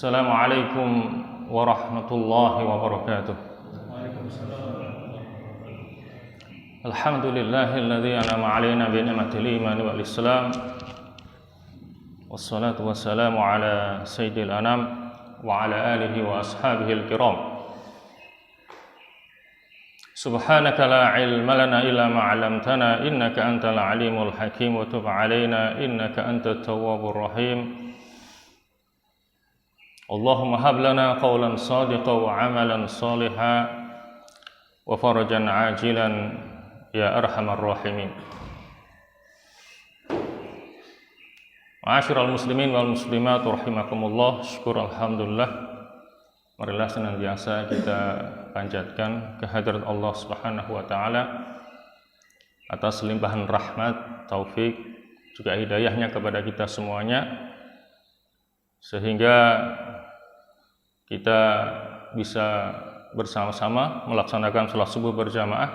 Assalamualaikum warahmatullahi wabarakatuh. Alhamdulillahilladzi an'ama 'alaina bi ni'matil iman wal islam. Wassalatu wassalamu ala sayyidil anam wa ala alihi wa ashabihil kiram. Subhanaka la ilma lana illa ma 'allamtana innaka antal alimul hakim wa tub 'alaina innaka antat tawwabur rahim. Allahumma hab lana qawlan sadiqan wa 'amalan salihan wa farajan 'ajilan ya arhamar rahimin. Ma'asyiral muslimin wal muslimat rahimakumullah. Syukur alhamdulillah, marilah senantiasa kita panjatkan kehadirat Allah Subhanahu wa taala atas limpahan rahmat, taufik, juga hidayahnya kepada kita semuanya, sehingga kita bisa bersama-sama melaksanakan sholat subuh berjamaah.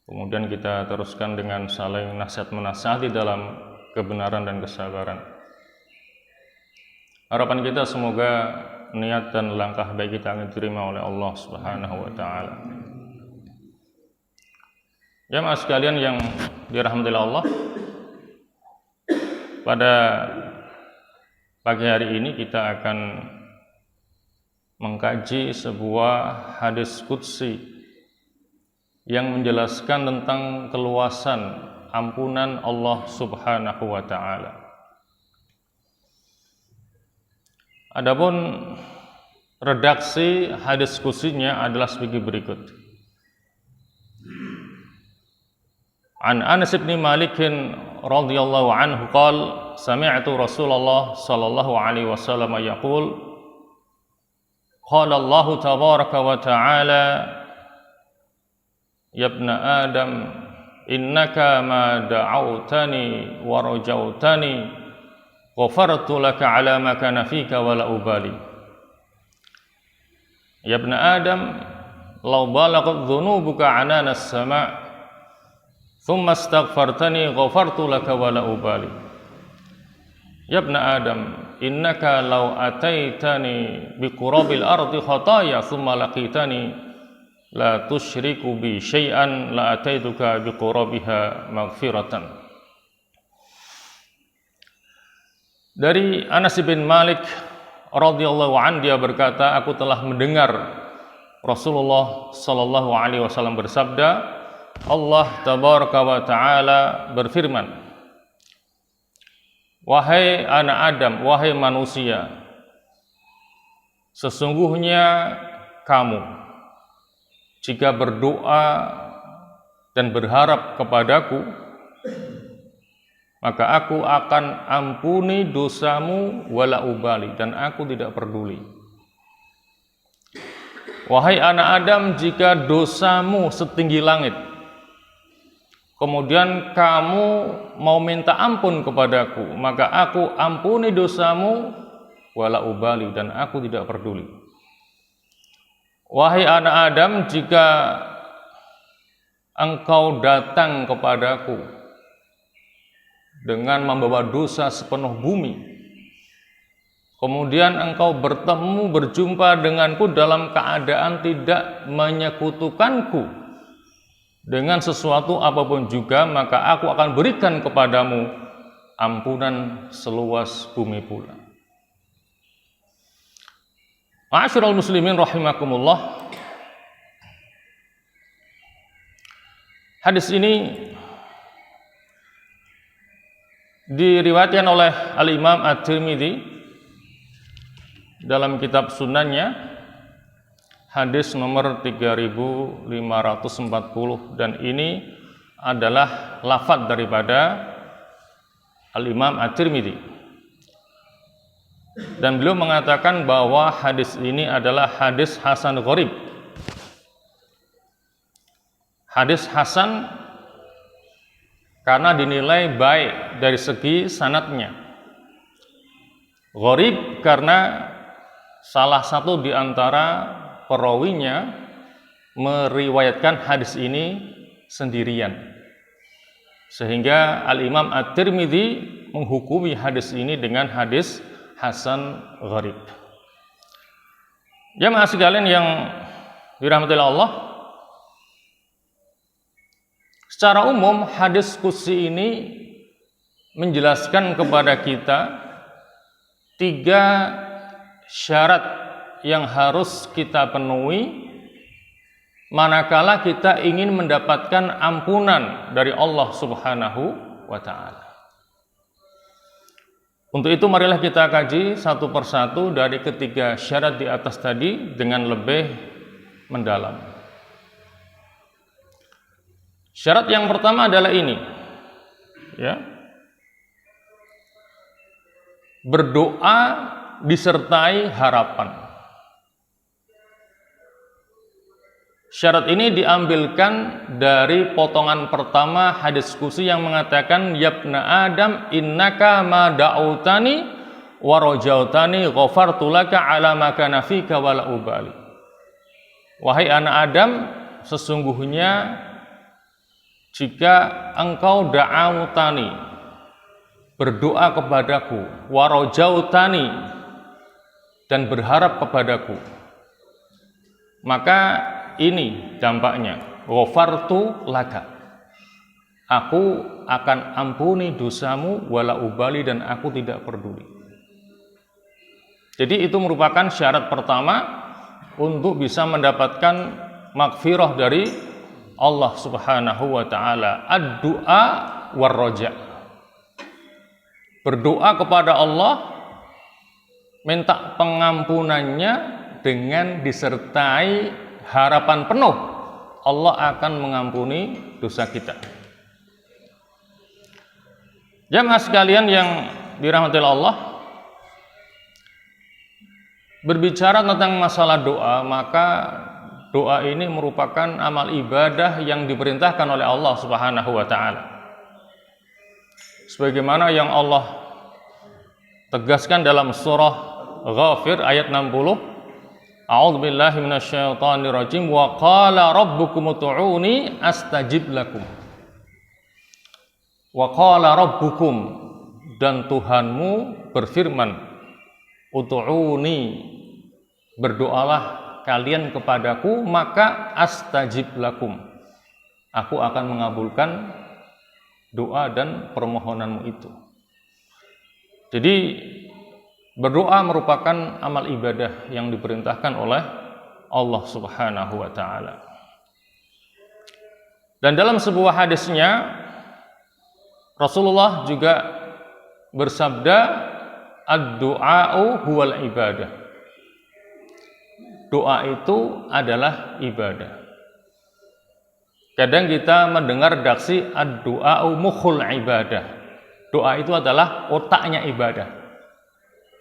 Kemudian kita teruskan dengan saling nasihat-menasihati dalam kebenaran dan kesabaran. Harapan kita semoga niat dan langkah baik kita akan diterima oleh Allah Subhanahu wa taala. Jamaah sekalian yang dirahmati Allah, pada pagi hari ini kita akan mengkaji sebuah hadis qudsi yang menjelaskan tentang keluasan ampunan Allah Subhanahu wa taala. Adapun redaksi hadis qudsinya adalah sebagai berikut. An Anas bin Malik radhiyallahu anhu qala sami'tu Rasulullah sallallahu alaihi wasallam yaqul qala Allah tabaraka wa ta'ala ya ibna Adam innaka ma da'awtani wa rajautani ghafartu laka ala ma kana fika wa la ubali. Ya ibna Adam law balaghat dhunubuka anana as-sama' thumma astaghfartani ghafartu laka wa la ubali. Ya ibna Adam innaka law ataitani biqurabil ardi khataya thumma laqitani la tusyriku bi syai'an la ataituka biqurabiha maghfiratan. Dari Anas bin Malik radhiyallahu an, dia berkata, aku telah mendengar Rasulullah sallallahu alaihi wasallam bersabda, Allah tabaraka wa taala berfirman, wahai anak Adam, wahai manusia, sesungguhnya kamu jika berdoa dan berharap kepadaku, maka aku akan ampuni dosamu wala ubali, dan aku tidak peduli. Wahai anak Adam, jika dosamu setinggi langit, kemudian kamu mau minta ampun kepadaku, maka aku ampuni dosamu wala ubali, dan aku tidak peduli. Wahai anak Adam, jika engkau datang kepadaku dengan membawa dosa sepenuh bumi, kemudian engkau berjumpa denganku dalam keadaan tidak menyekutukanku dengan sesuatu apapun juga, maka aku akan berikan kepadamu ampunan seluas bumi pula. Ma'asyiral muslimin rahimakumullah. Hadis ini diriwayatkan oleh Al-Imam At-Tirmidzi dalam kitab sunannya, hadis nomor 3540, dan ini adalah lafadz daripada Al-Imam At-Tirmidzi, dan beliau mengatakan bahwa hadis ini adalah hadis hasan gharib. Hadis hasan karena dinilai baik dari segi sanadnya. Gharib karena salah satu di antara perawinya meriwayatkan hadis ini sendirian, sehingga Al-Imam At-Tirmidzi menghukumi hadis ini dengan hadis hasan gharib. Jamaah sekalian yang dirahmati Allah, secara umum hadis qudsi ini menjelaskan kepada kita 3 syarat yang harus kita penuhi manakala kita ingin mendapatkan ampunan dari Allah Subhanahu wa ta'ala. Untuk itu marilah kita kaji satu persatu dari ketiga syarat di atas tadi dengan lebih mendalam. Syarat yang pertama adalah ini, ya. Berdoa disertai harapan. Syarat ini diambilkan dari potongan pertama hadis qudsi yang mengatakan, Yabna Adam innaka ma da'utani wa rajautani ghafartu laka ala ma kana fika wa la ubali. Wahai anak Adam, sesungguhnya jika engkau da'autani, berdoa kepadaku, wa rajautani, dan berharap kepadaku, maka ini dampaknya, ghafartu laka, aku akan ampuni dosamu wala ubali, dan aku tidak peduli. Jadi itu merupakan syarat pertama untuk bisa mendapatkan maghfirah dari Allah Subhanahu wa ta'ala, ad-du'a war raja. Berdoa kepada Allah, minta pengampunannya dengan disertai harapan penuh Allah akan mengampuni dosa kita. Jamaah sekalian yang dirahmati Allah, berbicara tentang masalah doa, maka doa ini merupakan amal ibadah yang diperintahkan oleh Allah Subhanahu wa ta'ala. Sebagaimana yang Allah tegaskan dalam surah Ghafir ayat 60, A'udzubillahi minasyaitonirrajim, wa qala rabbukum ud'uni astajib lakum. Wa qala rabbukum, dan Tuhanmu berfirman, ud'uni, berdoalah kalian kepadaku, maka astajib lakum, aku akan mengabulkan doa dan permohonanmu itu. Jadi berdoa merupakan amal ibadah yang diperintahkan oleh Allah Subhanahu wa ta'ala. Dan dalam sebuah hadisnya Rasulullah juga bersabda, ad-du'a'u huwal ibadah. Doa itu adalah ibadah. Kadang kita mendengar redaksi ad-du'a'u mukhul ibadah. Doa itu adalah otaknya ibadah.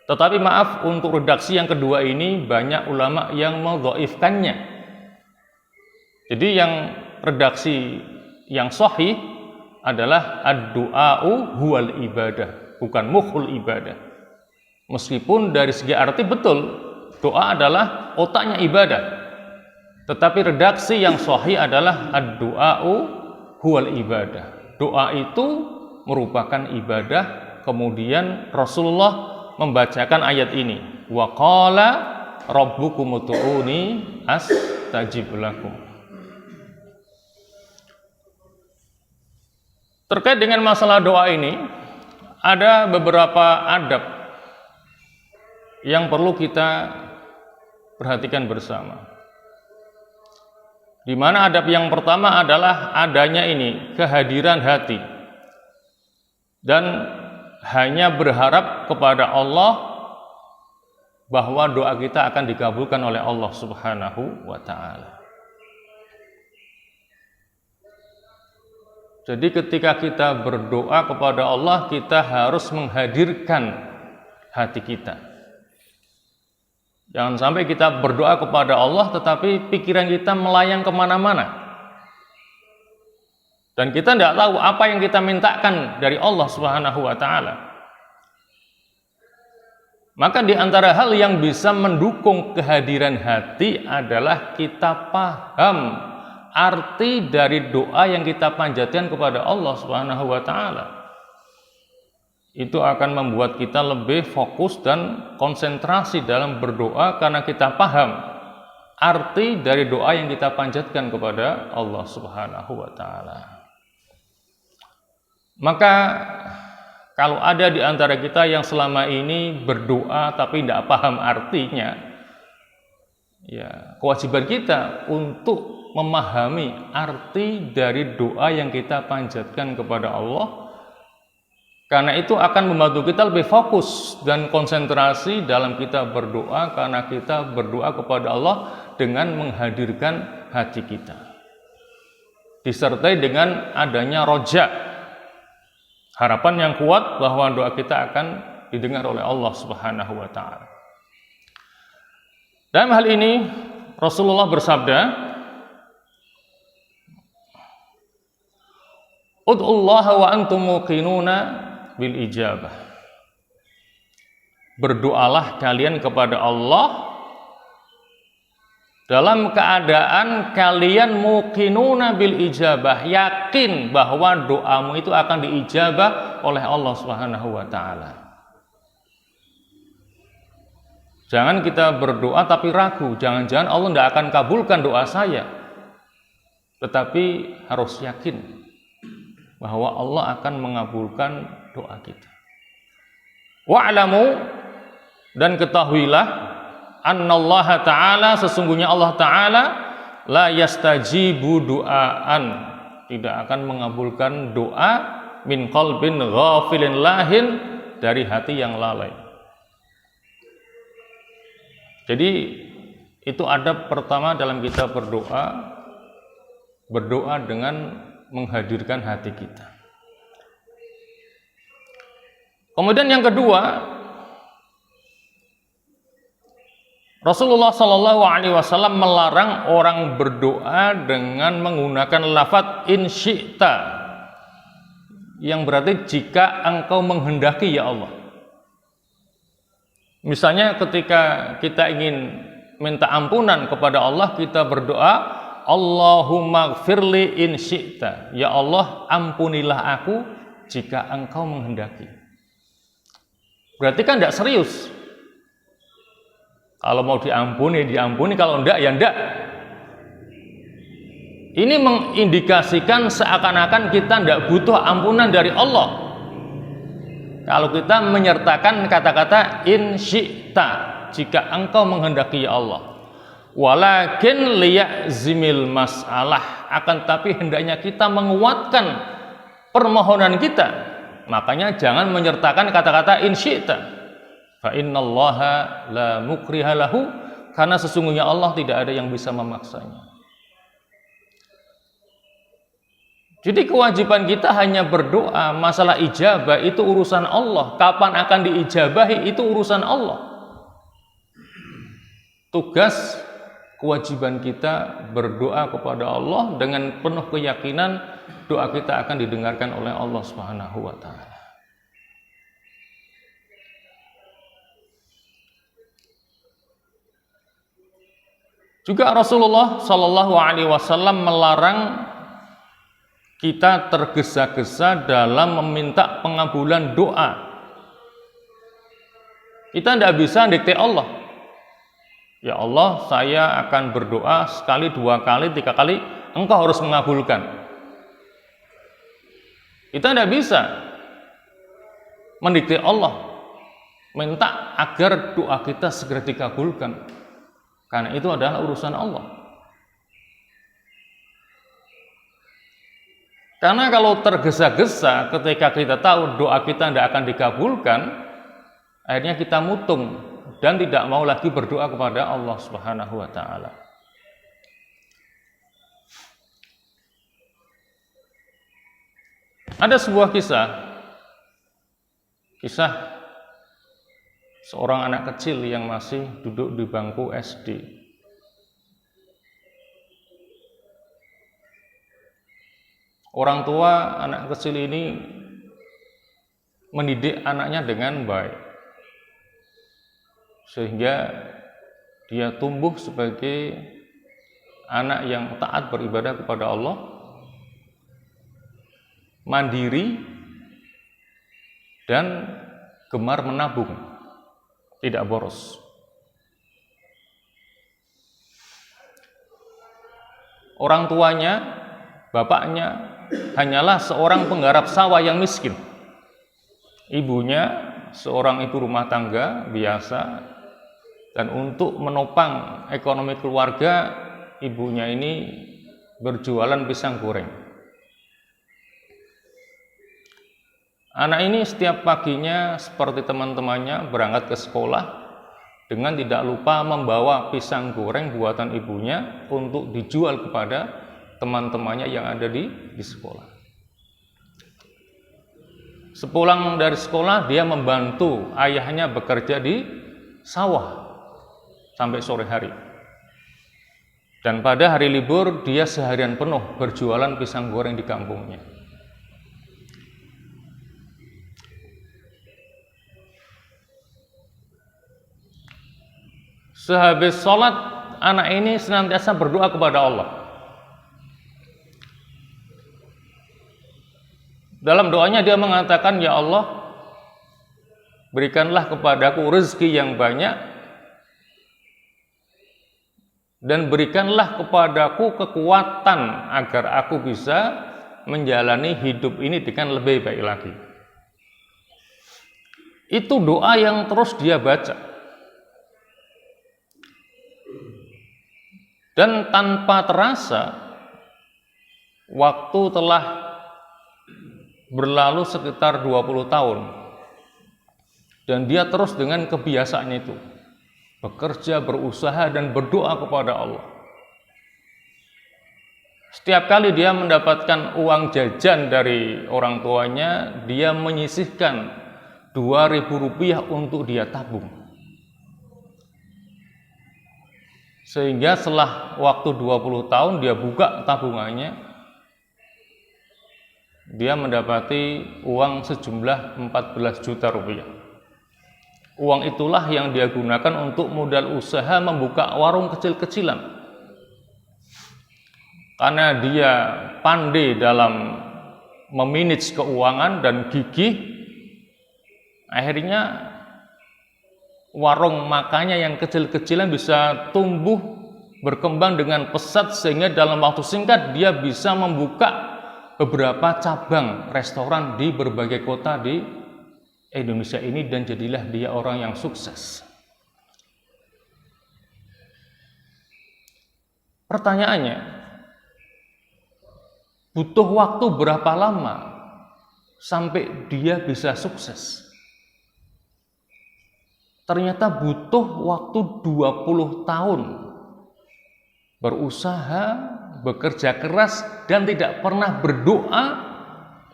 Tetapi maaf, untuk redaksi yang kedua ini banyak ulama yang mendhaifkannya. Jadi yang redaksi yang sahih adalah ad-du'a'u huwal ibadah, bukan mukhul ibadah. Meskipun dari segi arti betul, doa adalah otaknya ibadah. Tetapi redaksi yang sahih adalah ad-du'a'u huwal ibadah. Doa itu merupakan ibadah. Kemudian Rasulullah membacakan ayat ini, wa qala rabbukum ud'uni astajib lakum. Terkait dengan masalah doa ini, ada beberapa adab yang perlu kita perhatikan bersama. Di mana adab yang pertama adalah adanya ini kehadiran hati dan hanya berharap kepada Allah bahwa doa kita akan dikabulkan oleh Allah Subhanahu wa ta'ala. Jadi ketika kita berdoa kepada Allah, kita harus menghadirkan hati kita. Jangan sampai kita berdoa kepada Allah tetapi pikiran kita melayang kemana-mana. Dan kita tidak tahu apa yang kita mintakan dari Allah Subhanahu wa ta'ala. Maka di antara hal yang bisa mendukung kehadiran hati adalah kita paham arti dari doa yang kita panjatkan kepada Allah Subhanahu wa ta'ala. itu akan membuat kita lebih fokus dan konsentrasi dalam berdoa karena kita paham arti dari doa yang kita panjatkan kepada Allah Subhanahu wa taala. Maka kalau ada di antara kita yang selama ini berdoa tapi tidak paham artinya, ya, kewajiban kita untuk memahami arti dari doa yang kita panjatkan kepada Allah. Karena itu akan membantu kita lebih fokus dan konsentrasi dalam kita berdoa, karena kita berdoa kepada Allah dengan menghadirkan hati kita, disertai dengan adanya roja, harapan yang kuat bahwa doa kita akan didengar oleh Allah Subhanahu wa taala. Dalam hal ini Rasulullah bersabda, "Ud'ullaha wa antum muqinuna bil ijabah." Berdoalah kalian kepada Allah dalam keadaan kalian muqinuna bil ijabah, yakin bahwa doamu itu akan diijabah oleh Allah Subhanahu wa taala. Jangan kita berdoa tapi ragu, jangan-jangan Allah tidak akan kabulkan doa saya. Tetapi harus yakin bahwa Allah akan mengabulkan doa kita. Wa'lamu, dan ketahuilah, annallaha ta'ala, sesungguhnya Allah ta'ala, la yastajibu du'aan, tidak akan mengabulkan doa min qalbin ghafilin lahin, dari hati yang lalai. Jadi itu adab pertama dalam kita berdoa, berdoa dengan menghadirkan hati kita. Kemudian yang kedua, Rasulullah Shallallahu Alaihi Wasallam melarang orang berdoa dengan menggunakan lafadz in syi'ta, yang berarti jika engkau menghendaki ya Allah. Misalnya ketika kita ingin minta ampunan kepada Allah, kita berdoa, Allahumma gfirli in syi'ta, ya Allah ampunilah aku jika engkau menghendaki. Berarti kan tidak serius. Kalau mau diampuni, diampuni. Kalau enggak, ya enggak. Ini mengindikasikan seakan-akan kita tidak butuh ampunan dari Allah. Kalau kita menyertakan kata-kata in syi'ta, jika engkau menghendaki ya Allah. Walakin liya'zimil mas'alah, akan tapi hendaknya kita menguatkan permohonan kita. Makanya jangan menyertakan kata-kata in syi'ta. Fa innallaha la mukriha lahu, karena sesungguhnya Allah tidak ada yang bisa memaksanya. Jadi kewajiban kita hanya berdoa. Masalah ijabah itu urusan Allah. Kapan akan diijabahi itu urusan Allah. Tugas kewajiban kita berdoa kepada Allah dengan penuh keyakinan doa kita akan didengarkan oleh Allah Subhanahu wa taala. Juga Rasulullah Shallallahu Alaihi Wasallam melarang kita tergesa-gesa dalam meminta pengabulan doa. Kita tidak bisa dikte Allah. Ya Allah, saya akan berdoa sekali, dua kali, tiga kali, engkau harus mengabulkan. Kita tidak bisa mendikte Allah, minta agar doa kita segera dikabulkan, karena itu adalah urusan Allah. Karena kalau tergesa-gesa ketika kita tahu doa kita tidak akan dikabulkan, akhirnya kita mutung dan tidak mau lagi berdoa kepada Allah Subhanahu wa taala. Ada sebuah kisah seorang anak kecil yang masih duduk di bangku SD. Orang tua anak kecil ini mendidik anaknya dengan baik, sehingga dia tumbuh sebagai anak yang taat beribadah kepada Allah, mandiri, dan gemar menabung, tidak boros. Orang tuanya, bapaknya hanyalah seorang penggarap sawah yang miskin. Ibunya seorang ibu rumah tangga biasa, dan untuk menopang ekonomi keluarga, ibunya ini berjualan pisang goreng. Anak ini setiap paginya seperti teman-temannya berangkat ke sekolah dengan tidak lupa membawa pisang goreng buatan ibunya untuk dijual kepada teman-temannya yang ada di sekolah. Sepulang dari sekolah, dia membantu ayahnya bekerja di sawah sampai sore hari. Dan pada hari libur, dia seharian penuh berjualan pisang goreng di kampungnya. Sehabis sholat, anak ini senantiasa berdoa kepada Allah. Dalam doanya dia mengatakan, "Ya Allah, berikanlah kepadaku rezeki yang banyak dan berikanlah kepadaku kekuatan agar aku bisa menjalani hidup ini dengan lebih baik lagi." Itu doa yang terus dia baca. Dan tanpa terasa, waktu telah berlalu sekitar 20 tahun. Dan dia terus dengan kebiasaannya itu, bekerja, berusaha, dan berdoa kepada Allah. Setiap kali dia mendapatkan uang jajan dari orang tuanya, dia menyisihkan 2.000 rupiah untuk dia tabung. Sehingga setelah waktu 20 tahun dia buka tabungannya, dia mendapati uang sejumlah 14 juta rupiah. Uang itulah yang dia gunakan untuk modal usaha membuka warung kecil-kecilan. Karena dia pandai dalam memanage keuangan dan gigih, akhirnya warung makannya yang kecil-kecilan bisa tumbuh berkembang dengan pesat, sehingga dalam waktu singkat dia bisa membuka beberapa cabang restoran di berbagai kota di Indonesia ini, dan jadilah dia orang yang sukses. Pertanyaannya, butuh waktu berapa lama sampai dia bisa sukses? Ternyata butuh waktu 20 tahun berusaha, bekerja keras, dan tidak pernah berdoa,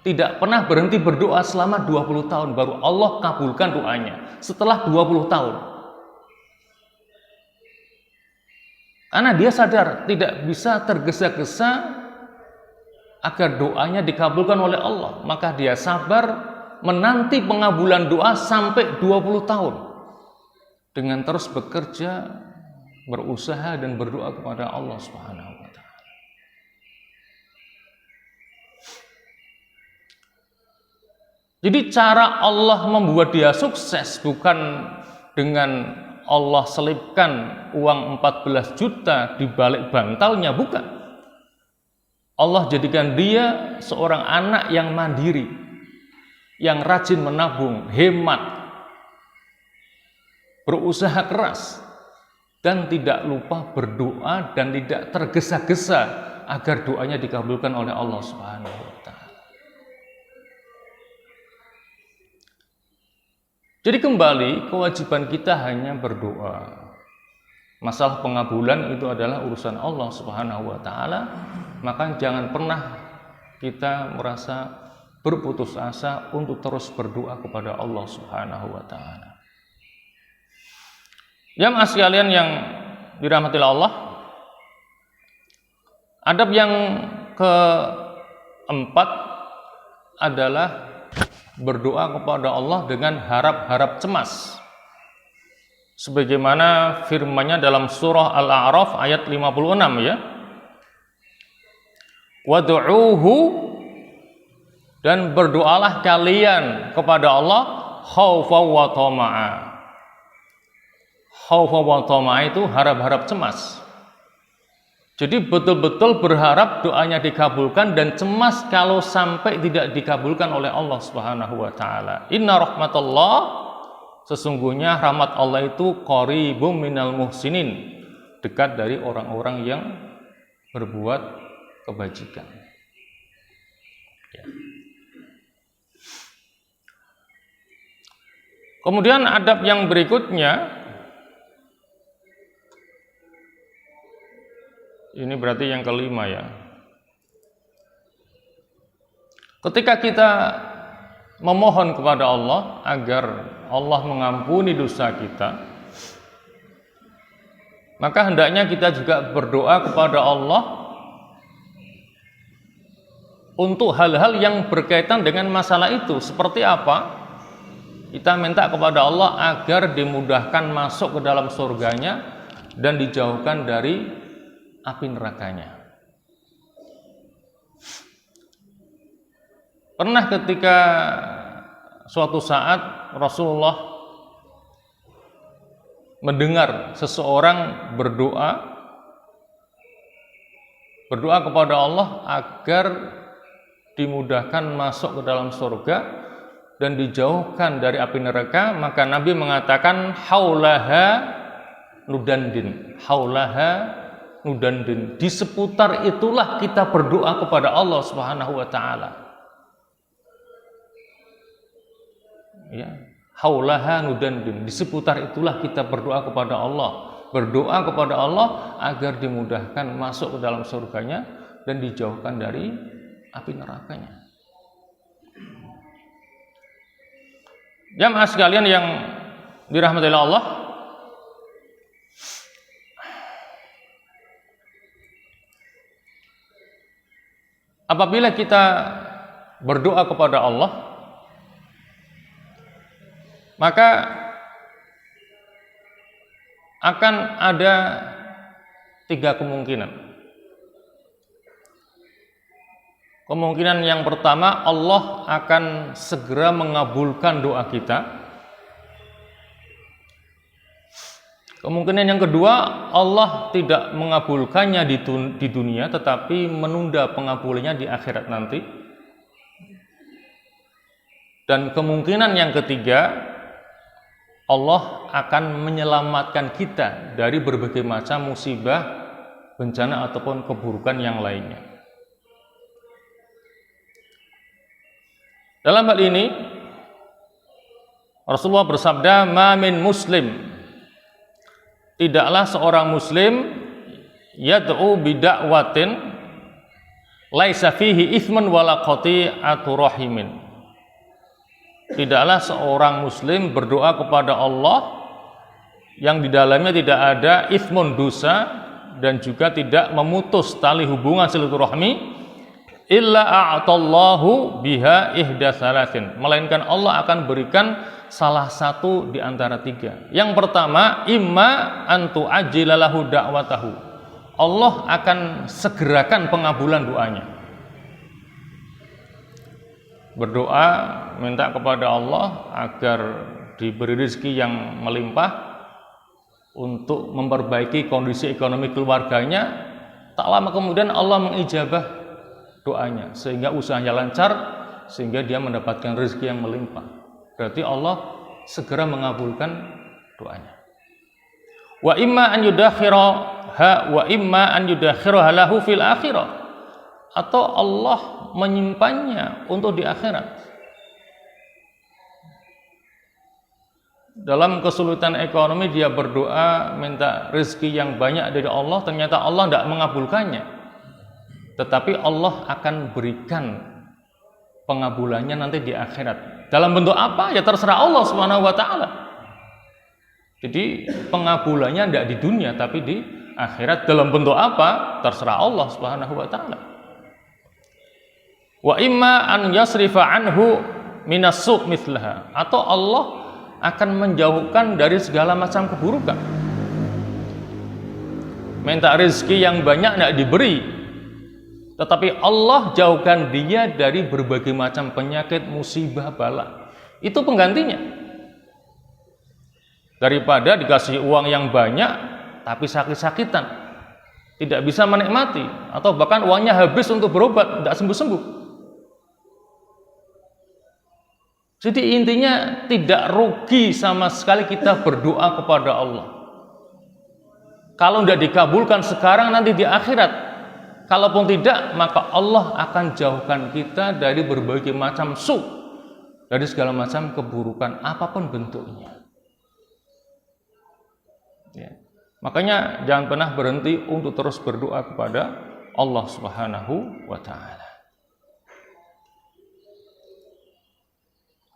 tidak pernah berhenti berdoa selama 20 tahun, baru Allah kabulkan doanya setelah 20 tahun. Karena dia sadar tidak bisa tergesa-gesa agar doanya dikabulkan oleh Allah, maka dia sabar menanti pengabulan doa sampai 20 tahun. Dengan terus bekerja, berusaha, dan berdoa kepada Allah Subhanahu wa Ta'ala. Jadi cara Allah membuat dia sukses bukan dengan Allah selipkan uang 14 juta di balik bantalnya, bukan. Allah jadikan dia seorang anak yang mandiri, yang rajin menabung, hemat, berusaha keras, dan tidak lupa berdoa dan tidak tergesa-gesa agar doanya dikabulkan oleh Allah Subhanahu wa Ta'ala. Jadi kembali, kewajiban kita hanya berdoa. Masalah pengabulan itu adalah urusan Allah Subhanahu wa Ta'ala, maka jangan pernah kita merasa berputus asa untuk terus berdoa kepada Allah Subhanahu wa Ta'ala. Jamaah sekalian yang dirahmati Allah, adab yang keempat adalah berdoa kepada Allah dengan harap-harap cemas. Sebagaimana firman-Nya dalam surah Al-A'raf ayat 56 ya. Wad'uuhu, dan berdoalah kalian kepada Allah khaufan wa tama'a. Khaufan wa tama'a itu harap-harap cemas. Jadi betul-betul berharap doanya dikabulkan dan cemas kalau sampai tidak dikabulkan oleh Allah Subhanahu wa taala. Inna rahmatullah, sesungguhnya rahmat Allah itu qaribum minal muhsinin, dekat dari orang-orang yang berbuat kebajikan. Ya. Kemudian adab yang berikutnya, ini berarti yang kelima ya. Ketika kita memohon kepada Allah agar Allah mengampuni dosa kita, maka hendaknya kita juga berdoa kepada Allah untuk hal-hal yang berkaitan dengan masalah itu. Seperti apa? Kita minta kepada Allah agar dimudahkan masuk ke dalam surganya dan dijauhkan dari api nerakanya. Pernah ketika suatu saat Rasulullah mendengar seseorang berdoa kepada Allah agar dimudahkan masuk ke dalam surga dan dijauhkan dari api neraka, maka Nabi mengatakan haulaha nudandin, haulaha nudandin, di seputar itulah kita berdoa kepada Allah Subhanahu wa taala. Ya, haulaha nudandin, di seputar itulah kita berdoa kepada Allah, berdoa kepada Allah agar dimudahkan masuk ke dalam surganya dan dijauhkan dari api nerakanya. Jamaah sekalian yang dirahmati Allah, apabila kita berdoa kepada Allah, maka akan ada 3 kemungkinan. Kemungkinan yang pertama, Allah akan segera mengabulkan doa kita. Kemungkinan yang kedua, Allah tidak mengabulkannya di dunia, tetapi menunda pengabulannya di akhirat nanti. Dan kemungkinan yang ketiga, Allah akan menyelamatkan kita dari berbagai macam musibah, bencana ataupun keburukan yang lainnya. Dalam hal ini, Rasulullah bersabda, "Ma min muslim", tidaklah seorang muslim yad'u bida'watin laisa fihi ithman wala qati'atu rahimin. Tidaklah seorang muslim berdoa kepada Allah yang di dalamnya tidak ada ithmun, dosa, dan juga tidak memutus tali hubungan silaturahmi, illa a'tallahu biha ihda salasin, melainkan Allah akan berikan salah satu di antara 3. Yang pertama, imma antu ajilalahu da'watahu, Allah akan segerakan pengabulan doanya. Berdoa minta kepada Allah agar diberi rezeki yang melimpah untuk memperbaiki kondisi ekonomi keluarganya. Tak lama kemudian Allah mengijabah doanya sehingga usahanya lancar, sehingga dia mendapatkan rezeki yang melimpah. Berarti Allah segera mengabulkan doanya. Wa imma an yudakhiraha wa imma an yudakhiraha lahu fil akhirah, atau Allah menyimpannya untuk di akhirat. Dalam kesulitan ekonomi dia berdoa minta rezeki yang banyak dari Allah, ternyata Allah tidak mengabulkannya, tetapi Allah akan berikan pengabulannya nanti di akhirat. Dalam bentuk apa? Ya terserah Allah Subhanahu wa taala. Jadi pengabulannya tidak di dunia tapi di akhirat. Dalam bentuk apa? Terserah Allah Subhanahu wa taala. Wa imma an yasrifa anhu minas su' mithlaha, atau Allah akan menjauhkan dari segala macam keburukan. Minta rezeki yang banyak tidak diberi, tetapi Allah jauhkan dia dari berbagai macam penyakit, musibah, bala. Itu penggantinya. Daripada dikasih uang yang banyak tapi sakit-sakitan, tidak bisa menikmati, atau bahkan uangnya habis untuk berobat, tidak sembuh-sembuh. Jadi intinya tidak rugi sama sekali kita berdoa kepada Allah. Kalau tidak dikabulkan sekarang, nanti di akhirat. Kalaupun tidak, maka Allah akan jauhkan kita dari berbagai macam dari segala macam keburukan apapun bentuknya. Ya. Makanya jangan pernah berhenti untuk terus berdoa kepada Allah Subhanahu wa ta'ala.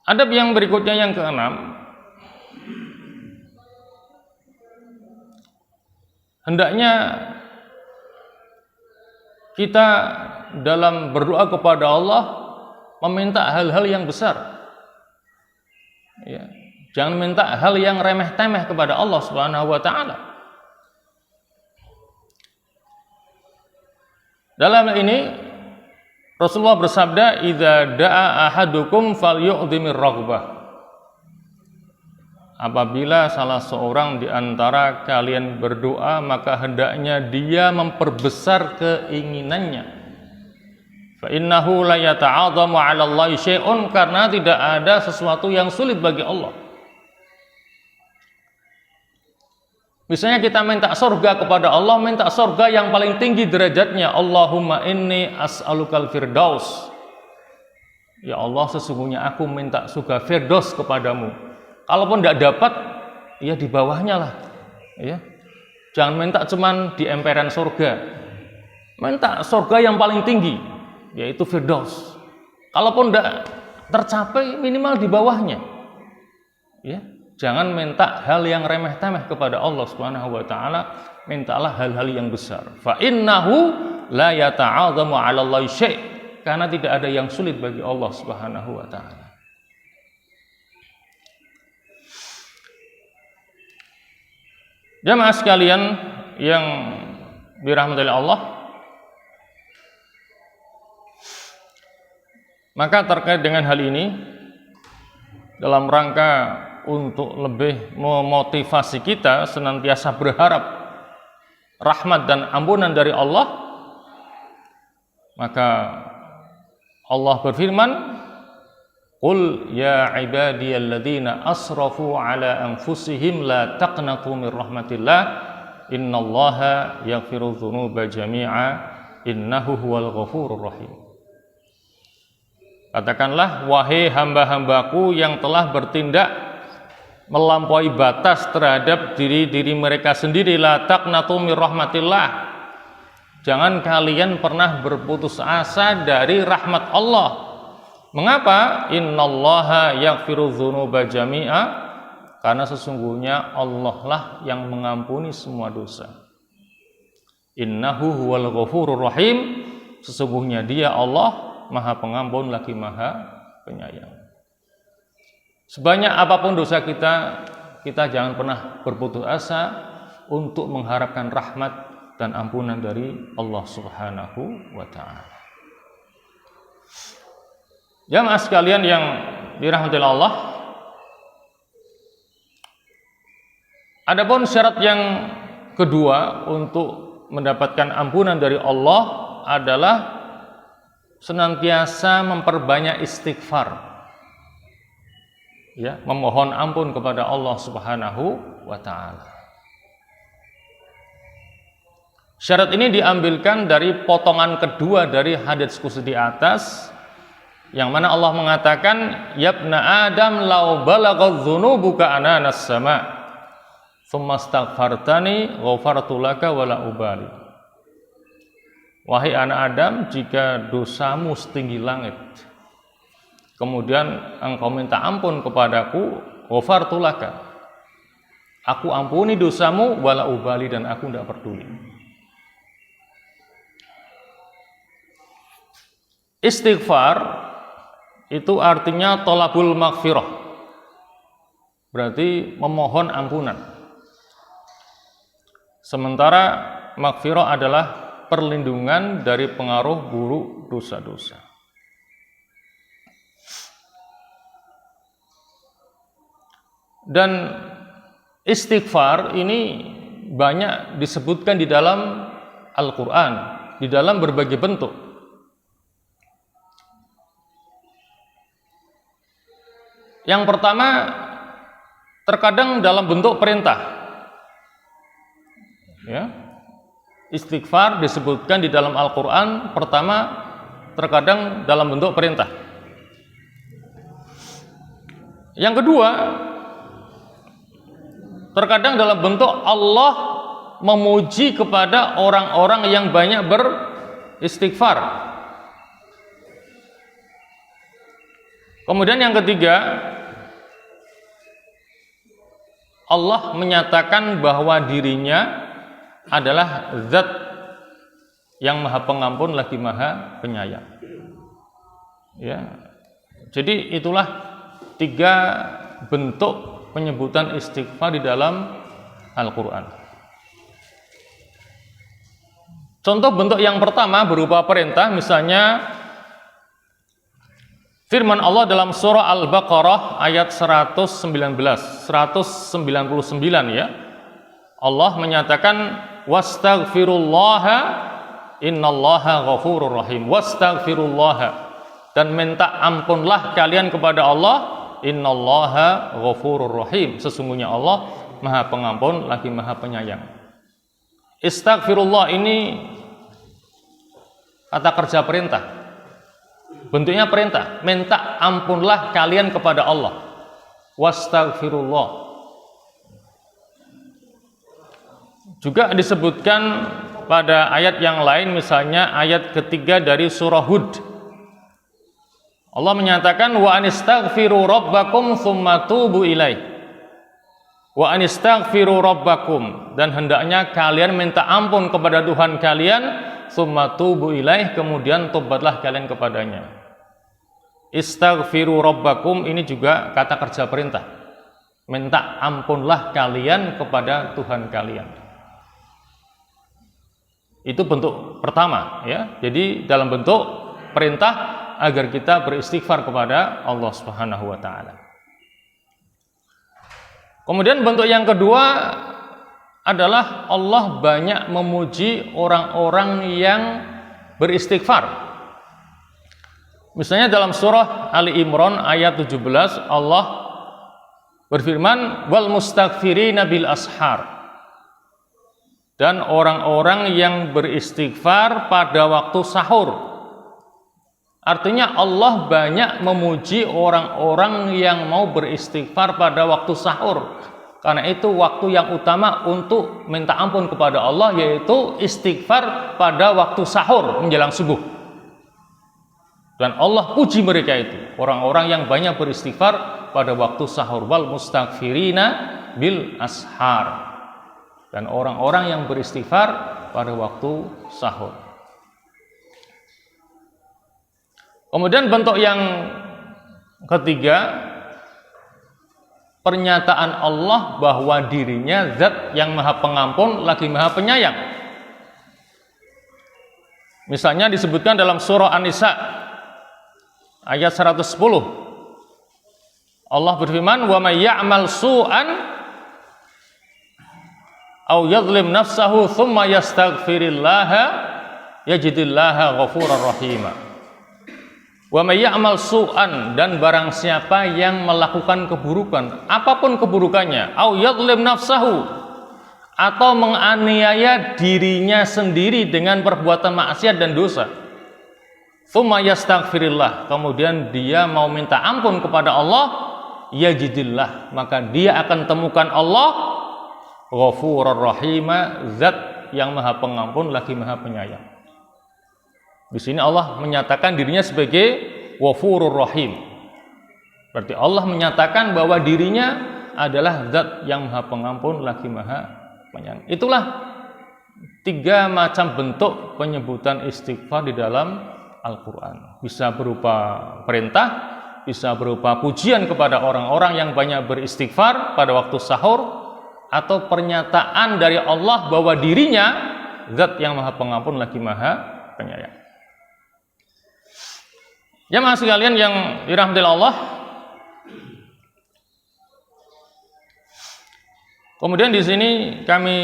Adab yang berikutnya, yang keenam, hendaknya kita dalam berdoa kepada Allah meminta hal-hal yang besar. Ya. Jangan minta hal yang remeh-temeh kepada Allah Subhanahu wa ta'ala. Dalam ini Rasulullah bersabda, "Idza da'a ahadukum falyu'dhimir raghbah." Apabila salah seorang di antara kalian berdoa, maka hendaknya dia memperbesar keinginannya. Fa innahu la yata'adhamu 'ala Allahi syai'un, karena tidak ada sesuatu yang sulit bagi Allah. Misalnya kita minta surga kepada Allah, minta surga yang paling tinggi derajatnya. Allahumma inni as'alukal firdaus. Ya Allah, sesungguhnya aku minta surga firdaus kepadamu. Kalaupun tidak dapat, ya di bawahnya lah. Ya. Jangan minta cuman di emperan surga. Minta surga yang paling tinggi, yaitu firdaus. Kalaupun tidak tercapai, minimal di bawahnya. Ya. Jangan minta hal yang remeh-temeh kepada Allah Subhanahu wa ta'ala, mintalah hal-hal yang besar. Fa innahu la yata'adhamu 'ala Allahi syai', karena tidak ada yang sulit bagi Allah Subhanahu wa ta'ala. Jamaah sekalian yang dirahmati Allah, maka terkait dengan hal ini, dalam rangka untuk lebih memotivasi kita senantiasa berharap rahmat dan ampunan dari Allah, maka Allah berfirman, "Qul ya ibadiyalladzina asrafu ala anfusihim la taqnatu min rahmatillah innallaha yaghfiru dzunuba jami'a innahu huwal ghafurur rahim." Katakanlah, wahai hamba-hambaku yang telah bertindak melampaui batas terhadap diri mereka sendiri, la taqnatu min rahmatillah, jangan kalian pernah berputus asa dari rahmat Allah. Mengapa? Innallaha yaghfiru dzunuba jami'a, karena sesungguhnya Allah lah yang mengampuni semua dosa. Innahu huwal ghafurur rahim, sesungguhnya Dia Allah Maha Pengampun lagi Maha Penyayang. Sebanyak apapun dosa kita, kita jangan pernah berputus asa untuk mengharapkan rahmat dan ampunan dari Allah Subhanahu wa ta'ala. Jamaah sekalian yang dirahmati Allah, adapun syarat yang kedua untuk mendapatkan ampunan dari Allah adalah senantiasa memperbanyak istighfar. Ya, memohon ampun kepada Allah Subhanahu wa ta'ala. Syarat ini diambilkan dari potongan kedua dari hadits qudsi di atas, yang mana Allah mengatakan, "Yabna Adam law balagha dzunubuka ananas sama' tsumma astaghfartani ghafartu laka wala ubali." Wahai anak Adam, jika dosamu setinggi langit, kemudian engkau minta ampun kepadaku, ghafartu laka, aku ampuni dosamu, wala ubali, dan aku tidak peduli. Istighfar itu artinya tolabul maghfirah, berarti memohon ampunan. Sementara maghfirah adalah perlindungan dari pengaruh buruk dosa-dosa. Dan istighfar ini banyak disebutkan di dalam Al-Quran, di dalam berbagai bentuk. Yang pertama, terkadang dalam bentuk perintah. Ya. Istighfar disebutkan di dalam Al-Quran, pertama terkadang dalam bentuk perintah. Yang kedua, terkadang dalam bentuk Allah memuji kepada orang-orang yang banyak beristighfar. Kemudian yang ketiga, Allah menyatakan bahwa dirinya adalah zat yang maha pengampun lagi maha penyayang. Ya. Jadi itulah 3 bentuk penyebutan istighfar di dalam Al-Quran. Contoh bentuk yang pertama berupa perintah, misalnya firman Allah dalam surah Al-Baqarah ayat 199 ya. Allah menyatakan wastaghfirullaha innallaha ghafurur rahim. Wastaghfirullaha, dan minta ampunlah kalian kepada Allah, innallaha ghafurur rahim, sesungguhnya Allah maha pengampun lagi maha penyayang. Istaghfirullah ini kata kerja perintah, bentuknya perintah, minta ampunlah kalian kepada Allah. Wastaghfirullah juga disebutkan pada ayat yang lain, misalnya ayat ketiga dari surah Hud. Allah menyatakan wa anistaghfiru rabbakum tsumma tubu ilaih. Wa anistaghfiru rabbakum, dan hendaknya kalian minta ampun kepada Tuhan kalian, tsumma tubu ilaih, kemudian tobatlah kalian kepadanya. Istaghfiru rabbakum ini juga kata kerja perintah. Minta ampunlah kalian kepada Tuhan kalian. Itu bentuk pertama ya. Jadi dalam bentuk perintah agar kita beristighfar kepada Allah Subhanahu wa taala. Kemudian bentuk yang kedua adalah Allah banyak memuji orang-orang yang beristighfar. Misalnya dalam surah Ali Imran ayat 17 Allah berfirman wal mustaghfirina bil ashar, dan orang-orang yang beristighfar pada waktu sahur. Artinya Allah banyak memuji orang-orang yang mau beristighfar pada waktu sahur, karena itu waktu yang utama untuk minta ampun kepada Allah, yaitu istighfar pada waktu sahur menjelang subuh. Dan Allah puji mereka itu, orang-orang yang banyak beristighfar pada waktu sahur. Wal mustaghfirina bil ashar, dan orang-orang yang beristighfar pada waktu sahur. Kemudian bentuk yang ketiga, pernyataan Allah bahwa dirinya zat yang maha pengampun lagi maha penyayang. Misalnya disebutkan dalam surah An-Nisa ayat 110. Allah berfirman wa may ya'mal su'an aw yadhlim nafsahu thumma yastaghfirillaha yajidillaha ghafurar rahima. Wa may ya'mal su'an, dan barang siapa yang melakukan keburukan, apapun keburukannya, aw yadhlim nafsahu, atau menganiaya dirinya sendiri dengan perbuatan maksiat dan dosa, thumma yastaghfirillah, kemudian dia mau minta ampun kepada Allah, yajidillah, maka dia akan temukan Allah Ghafurur Rahima, zat yang maha pengampun lagi maha penyayang. Di sini Allah menyatakan dirinya sebagai Ghafurur Rahim. Berarti Allah menyatakan bahwa dirinya adalah zat yang maha pengampun lagi maha penyayang. Itulah 3 macam bentuk penyebutan istighfar di dalam Al-Quran. Bisa berupa perintah, bisa berupa pujian kepada orang-orang yang banyak beristighfar pada waktu sahur, atau pernyataan dari Allah bahwa dirinya Zat yang Maha Pengampun lagi Maha Penyayang. Jamaah sekalian yang dirahmati Allah, kemudian di sini kami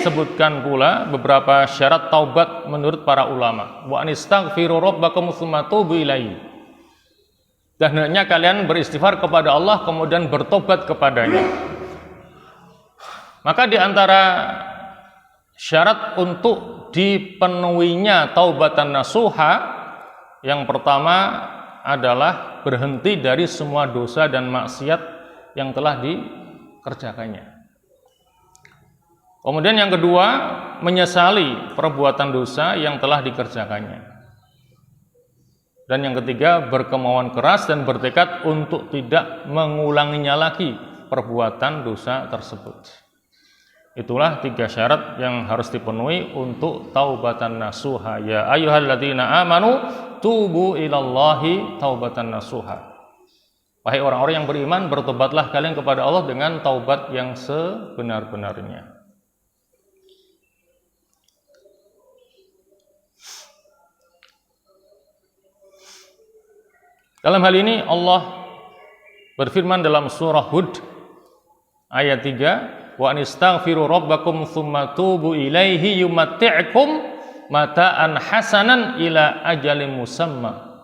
sebutkan pula beberapa syarat taubat menurut para ulama. Wa anistaghfiru rabbakum tsumma tubu ilaihi. Dan hendaknya kalian beristighfar kepada Allah kemudian bertobat kepadanya. Maka di antara syarat untuk dipenuhinya taubatan nasuha, yang pertama adalah berhenti dari semua dosa dan maksiat yang telah dikerjakannya. Kemudian yang kedua, menyesali perbuatan dosa yang telah dikerjakannya. Dan yang ketiga, berkemauan keras dan bertekad untuk tidak mengulanginya lagi perbuatan dosa tersebut. Itulah 3 syarat yang harus dipenuhi untuk taubatan nasuha. Ya ayyuhalladzina amanu tubu ilallahi taubatan nasuha. Wahai orang-orang yang beriman, bertobatlah kalian kepada Allah dengan taubat yang sebenar-benarnya. Dalam hal ini Allah berfirman dalam surah Hud ayat 3, wa anistaghfiru rabbakum tsumma tubu ilaihi yumatti'kum mata'an hasanan ila ajalin musamma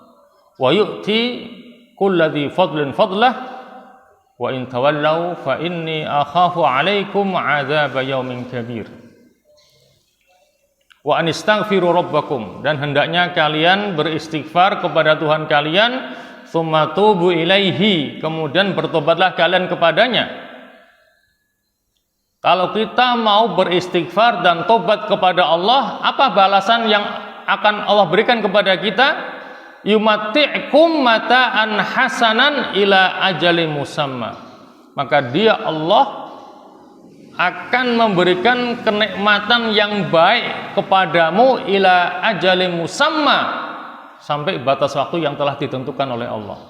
wa yu'ti kulladzi fadlin fadlah wa in tawallaw fa inni akhafu 'alaikum 'adzaba yaumin kabir. Wa anistaghfiru rabbakum, dan hendaknya kalian beristighfar kepada Tuhan kalian, tsumma tubu ilaihi, kemudian bertobatlah kalian kepadanya. Kalau kita mau beristighfar dan tobat kepada Allah, apa balasan yang akan Allah berikan kepada kita? Yumatti'kum mata'an hasanan ila ajalin musamma. Maka Dia Allah akan memberikan kenikmatan yang baik kepadamu ila ajalin musamma, sampai batas waktu yang telah ditentukan oleh Allah.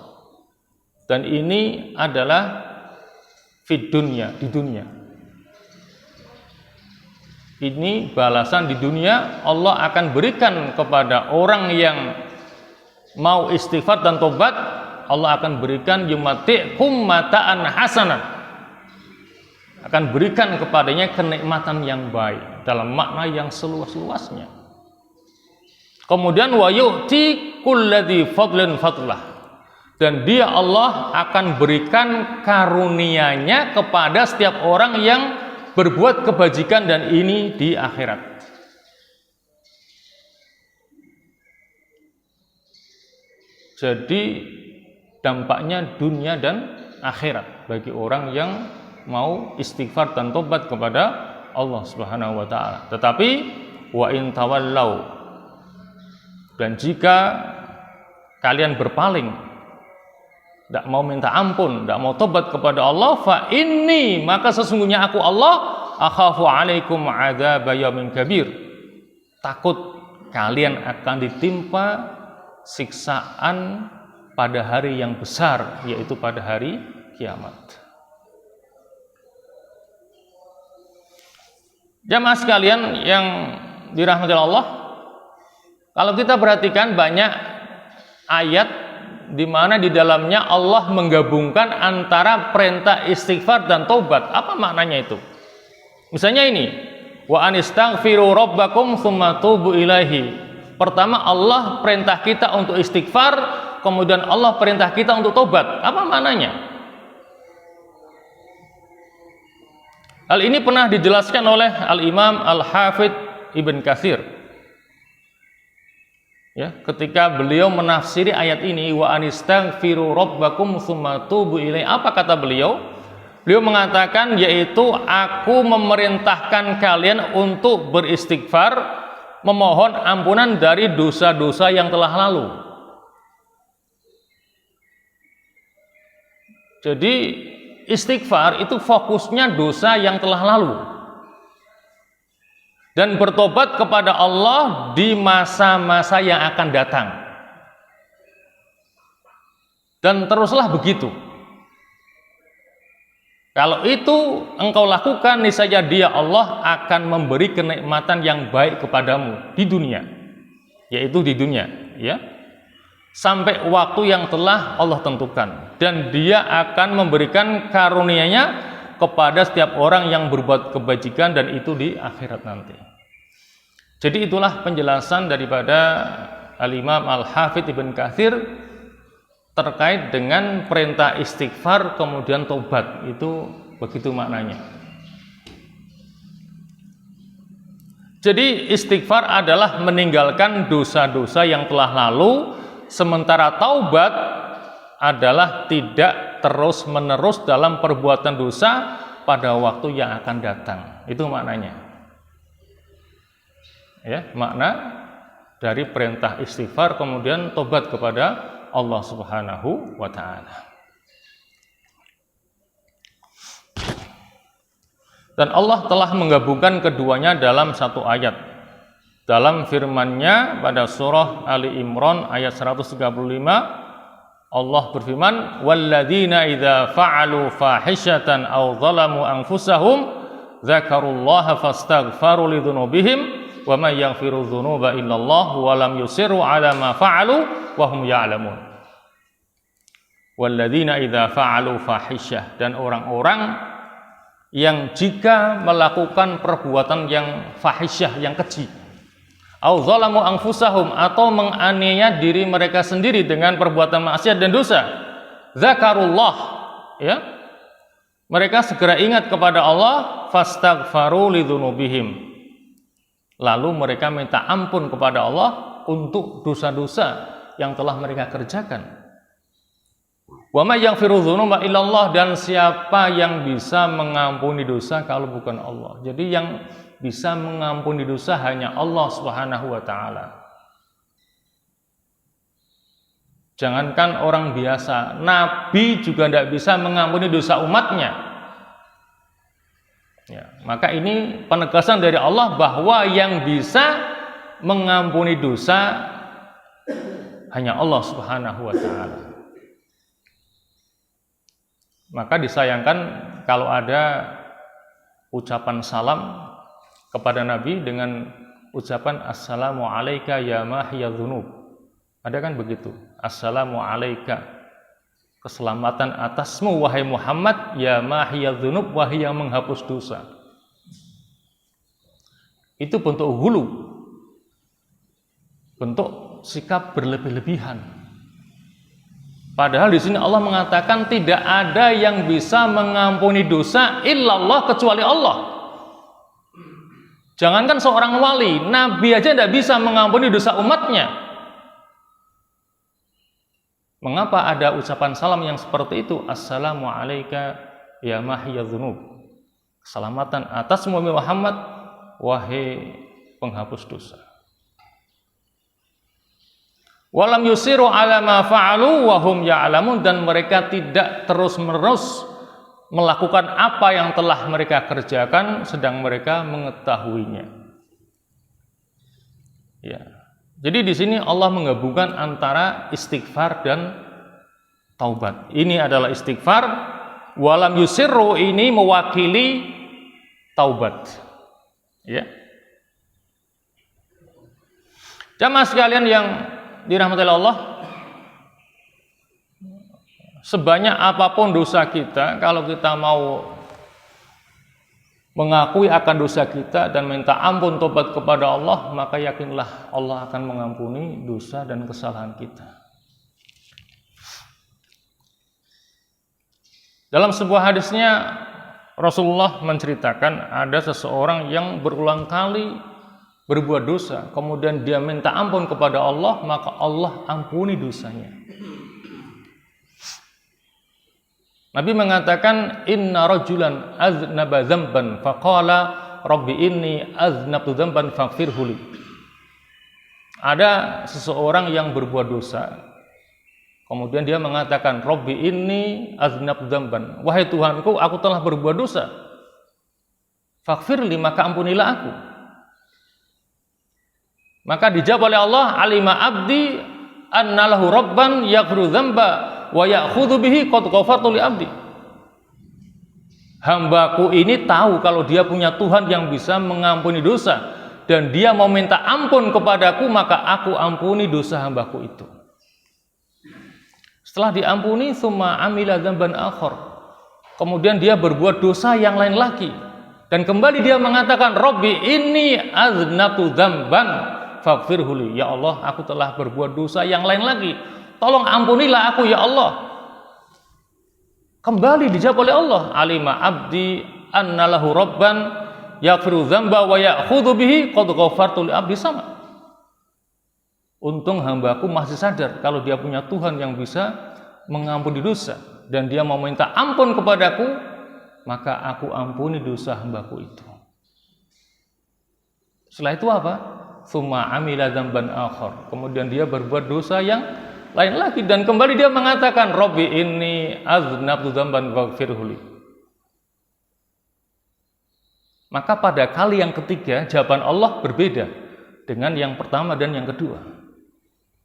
Dan ini adalah fid dunya, di dunia. Ini balasan di dunia. Allah akan berikan kepada orang yang mau istighfar dan tobat. Allah akan berikan yumati'kum mata'an hasanan, akan berikan kepadanya kenikmatan yang baik dalam makna yang seluas-luasnya. Kemudian wa yu'ti kulladzi fadlin fadlah, dan Dia Allah akan berikan karunia-Nya kepada setiap orang yang berbuat kebajikan, dan ini di akhirat. Jadi dampaknya dunia dan akhirat bagi orang yang mau istighfar dan tobat kepada Allah Subhanahu wa taala. Tetapi wa in tawallau, dan jika kalian berpaling, tidak mau minta ampun, tidak mau tobat kepada Allah, fa inni, maka sesungguhnya aku Allah, akhafu alaikum adzaba yaumin kabir, takut kalian akan ditimpa siksaan pada hari yang besar, yaitu pada hari kiamat. Jamaah sekalian yang dirahmati Allah, kalau kita perhatikan banyak ayat di mana di dalamnya Allah menggabungkan antara perintah istighfar dan taubat. Apa maknanya itu? Misalnya ini, wa anistaghfiru rabbakum tsumma tubu ilaihi. Pertama Allah perintah kita untuk istighfar, kemudian Allah perintah kita untuk taubat. Apa maknanya? Hal ini pernah dijelaskan oleh Al-Imam Al-Hafidz Ibn Katsir. Ya, ketika beliau menafsiri ayat ini, wa anistaghfiru rabbakum tsumma tubu ilaihi, apa kata beliau? Beliau mengatakan, yaitu aku memerintahkan kalian untuk beristighfar, memohon ampunan dari dosa-dosa yang telah lalu. Jadi istighfar itu fokusnya dosa yang telah lalu, dan bertobat kepada Allah di masa-masa yang akan datang. Dan teruslah begitu. Kalau itu engkau lakukan, niscaya Dia Allah akan memberi kenikmatan yang baik kepadamu di dunia, yaitu di dunia, ya, sampai waktu yang telah Allah tentukan, dan Dia akan memberikan karunia-Nya kepada setiap orang yang berbuat kebajikan, dan itu di akhirat nanti. Jadi itulah penjelasan daripada Al-Imam Al-Hafidz Ibn Katsir terkait dengan perintah istighfar kemudian tobat. Itu begitu maknanya. Jadi istighfar adalah meninggalkan dosa-dosa yang telah lalu, sementara taubat adalah tidak terus-menerus dalam perbuatan dosa pada waktu yang akan datang. Itu maknanya. Ya, makna dari perintah istighfar kemudian tobat kepada Allah Subhanahu wa ta'ala. Dan Allah telah menggabungkan keduanya dalam satu ayat. Dalam firman-Nya pada surah Ali Imran ayat 135, Allah berfirman, "Walladzina idza fa'alu fahishatan aw zalamu anfusahum dzakarullaha fastaghfaru lidzunubihim wa may yaghfiru dzunuba illallah wa lam yusirru 'ala ma fa'alu wa hum ya'lamun." Walladzina idza fa'alu fahisyah, dan orang-orang yang jika melakukan perbuatan yang fahisyah, yang keji, au zalamu anfusahum, atau menganiaya diri mereka sendiri dengan perbuatan maksiat dan dosa, zakarullah, ya, mereka segera ingat kepada Allah, fastaghfaru lidzunubihim, lalu mereka minta ampun kepada Allah untuk dosa-dosa yang telah mereka kerjakan. Wa may yaghfiru dzunuba illallah, dan siapa yang bisa mengampuni dosa kalau bukan Allah. Jadi yang bisa mengampuni dosa hanya Allah Subhanahu wa ta'ala. Jangankan orang biasa, Nabi juga tidak bisa mengampuni dosa umatnya. Ya, maka ini penegasan dari Allah bahwa yang bisa mengampuni dosa hanya Allah Subhanahu wa ta'ala. Maka disayangkan kalau ada ucapan salam kepada Nabi dengan ucapan assalamu alayka ya mahiyadz dzunub. Ada kan begitu? Assalamu alayka, keselamatan atasmu wahai Muhammad, ya mahiyadz dzunub, wahai yang menghapus dosa. Itu bentuk hulu, bentuk sikap berlebih-lebihan. Padahal di sini Allah mengatakan tidak ada yang bisa mengampuni dosa illallah, kecuali Allah. Jangankan seorang wali, Nabi aja tidak bisa mengampuni dosa umatnya. Mengapa ada ucapan salam yang seperti itu? Assalamu alayka ya mahiyadz dzunub, keselamatan atasmu Muhammad, wahai penghapus dosa. Walam yusiru ala ma fa'alu wa hum ya'lamun, dan mereka tidak terus-menerus melakukan apa yang telah mereka kerjakan sedang mereka mengetahuinya. Ya. Jadi di sini Allah menggabungkan antara istighfar dan taubat. Ini adalah istighfar, walam yusirru ini mewakili taubat. Ya. Jamaah sekalian yang dirahmati Allah, sebanyak apapun dosa kita, kalau kita mau mengakui akan dosa kita dan minta ampun tobat kepada Allah, maka yakinlah Allah akan mengampuni dosa dan kesalahan kita. Dalam sebuah hadisnya Rasulullah menceritakan ada seseorang yang berulang kali berbuat dosa, kemudian dia minta ampun kepada Allah, maka Allah ampuni dosanya. Nabi mengatakan, inna rajulan aznaba dzamban faqala rabbi inni aznabtu dzamban faghfirhu li. Ada seseorang yang berbuat dosa, kemudian dia mengatakan, rabbi inni aznabtu dzamban, wahai Tuhanku, aku telah berbuat dosa, faghfir li, maka ampunilah aku. Maka dijawab oleh Allah, alima abdi annalahu rabban yaghfiru dzamba wa ya'khudhu bihi qad ghafartu li abdi. Hambaku ini tahu kalau dia punya Tuhan yang bisa mengampuni dosa, dan dia mau minta ampun kepadaku, maka aku ampuni dosa hambaku itu. Setelah diampuni, summa amila dzamban akhar, kemudian dia berbuat dosa yang lain lagi, dan kembali dia mengatakan, Rabbi inni aznabtu dzamban faghfirhu li. Ya Allah, aku telah berbuat dosa yang lain lagi, tolong ampunilah aku ya Allah. Kembali dijawab oleh Allah, alima abdi anna lahu rabban yaghfiru dzamba wa ya'khudhu bihi qad ghafartu li abdi sama. Untung hambaku masih sadar kalau dia punya Tuhan yang bisa mengampuni dosa, dan dia mau minta ampun kepadaku, maka aku ampuni dosa hambaku itu. Setelah itu apa? Tsumma amila dzamban akhar, kemudian dia berbuat dosa yang lain lagi, dan kembali dia mengatakan, Rabbi inni aznabtu dzamban faghfirhu li. Maka pada kali yang ketiga jawaban Allah berbeda dengan yang pertama dan yang kedua.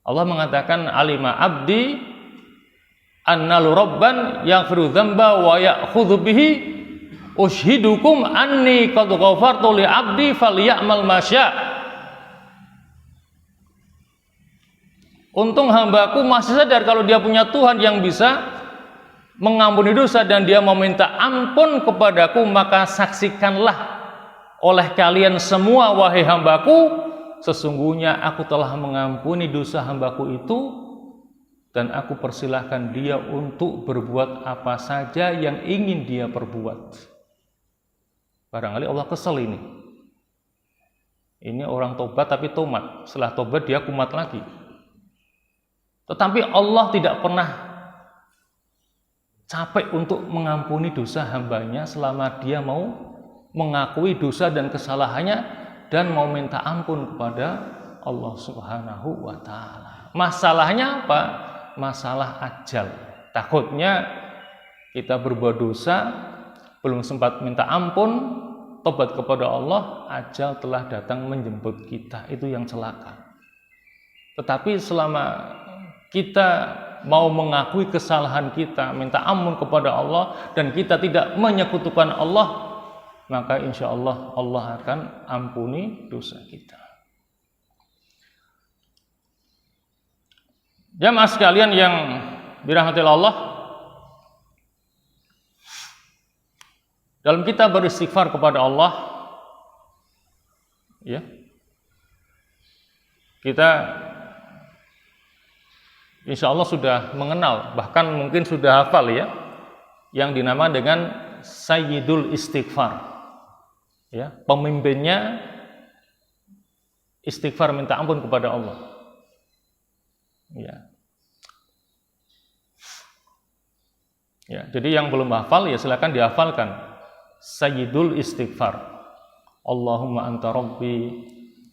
Allah mengatakan, alima abdi annalu rabban yaghfiru dzamba wa ya'khudhu bihi ushidukum anni qad ghafartu li abdi falyamal masya'. Untung hambaku masih sadar kalau dia punya Tuhan yang bisa mengampuni dosa, dan dia meminta ampun kepadaku, maka saksikanlah oleh kalian semua wahai hambaku, sesungguhnya aku telah mengampuni dosa hambaku itu, dan aku persilahkan dia untuk berbuat apa saja yang ingin dia perbuat. Barangkali Allah kesel ini. Ini orang tobat tapi tomat, setelah tobat dia kumat lagi. Tetapi Allah tidak pernah capek untuk mengampuni dosa hambanya selama dia mau mengakui dosa dan kesalahannya dan mau minta ampun kepada Allah Subhanahu wa ta'ala. Masalahnya apa? Masalah ajal. Takutnya kita berbuat dosa, belum sempat minta ampun, tobat kepada Allah, ajal telah datang menjemput kita. Itu yang celaka. Tetapi selama kita mau mengakui kesalahan kita, minta ampun kepada Allah, dan kita tidak menyekutukan Allah, maka insya Allah Allah akan ampuni dosa kita. Jamaah sekalian yang dirahmati Allah, dalam kita beristighfar kepada Allah, ya, kita insya Allah sudah mengenal, bahkan mungkin sudah hafal ya, yang dinamakan dengan Sayyidul Istighfar. Ya, pemimpinnya istighfar minta ampun kepada Allah. Ya. Ya, jadi yang belum hafal ya silakan dihafalkan. Sayyidul Istighfar. Allahumma anta rabbi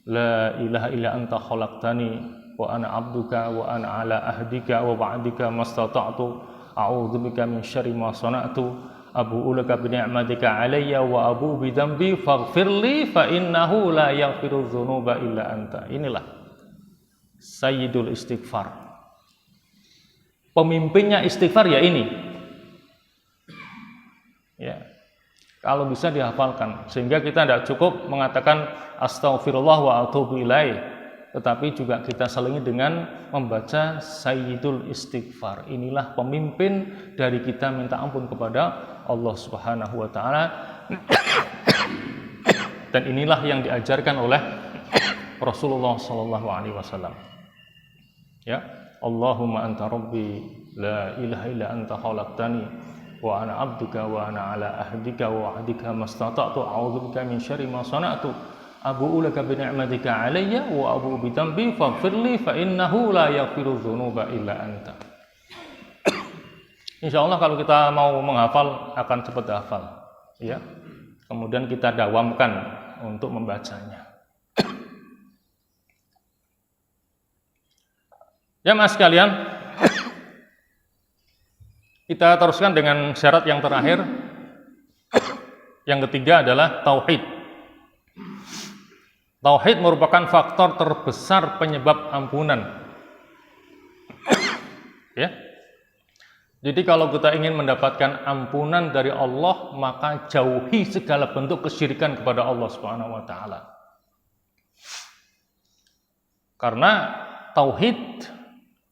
la ilaha illa anta khalaqtani wa ana abduka wa ana ala ahdika wa wa'dika mastata'tu a'udzubika min syarri ma sana'tu abu'u laka bi ni'matika 'alayya wa abu'u bi dzambi faghfirli fa innahu la yaghfiru dzunuba illa anta. Inilah Sayyidul Istighfar. Pemimpinnya istighfar ya ini. Ya. Kalau bisa dihafalkan sehingga kita tidak cukup mengatakan astaghfirullah wa atubu ilaih, tetapi juga kita selingi dengan membaca Sayyidul Istighfar. Inilah pemimpin dari kita minta ampun kepada Allah Subhanahu wa ta'ala. Dan inilah yang diajarkan oleh Rasulullah sallallahu alaihi wasallam. Ya, Allahumma anta rabbi la ilaha illa anta khalaqtani wa ana abduka wa ana ala ahdika wa wa'dika mastata'tu a'udzubika min syarri ma sana'tu abu'u laka bi ni'matika 'alayya wa abu'u bi dzambi faghfirli fa innahu la yaghfiru dzunuba illa anta. Insyaallah kalau kita mau menghafal akan cepat hafal, ya. Kemudian kita dawamkan untuk membacanya. Jamaah sekalian, kita teruskan dengan syarat yang terakhir. Yang ketiga adalah tauhid. Tauhid merupakan faktor terbesar penyebab ampunan. Ya. Jadi kalau kita ingin mendapatkan ampunan dari Allah, maka jauhi segala bentuk kesyirikan kepada Allah Subhanahu wa taala. Karena tauhid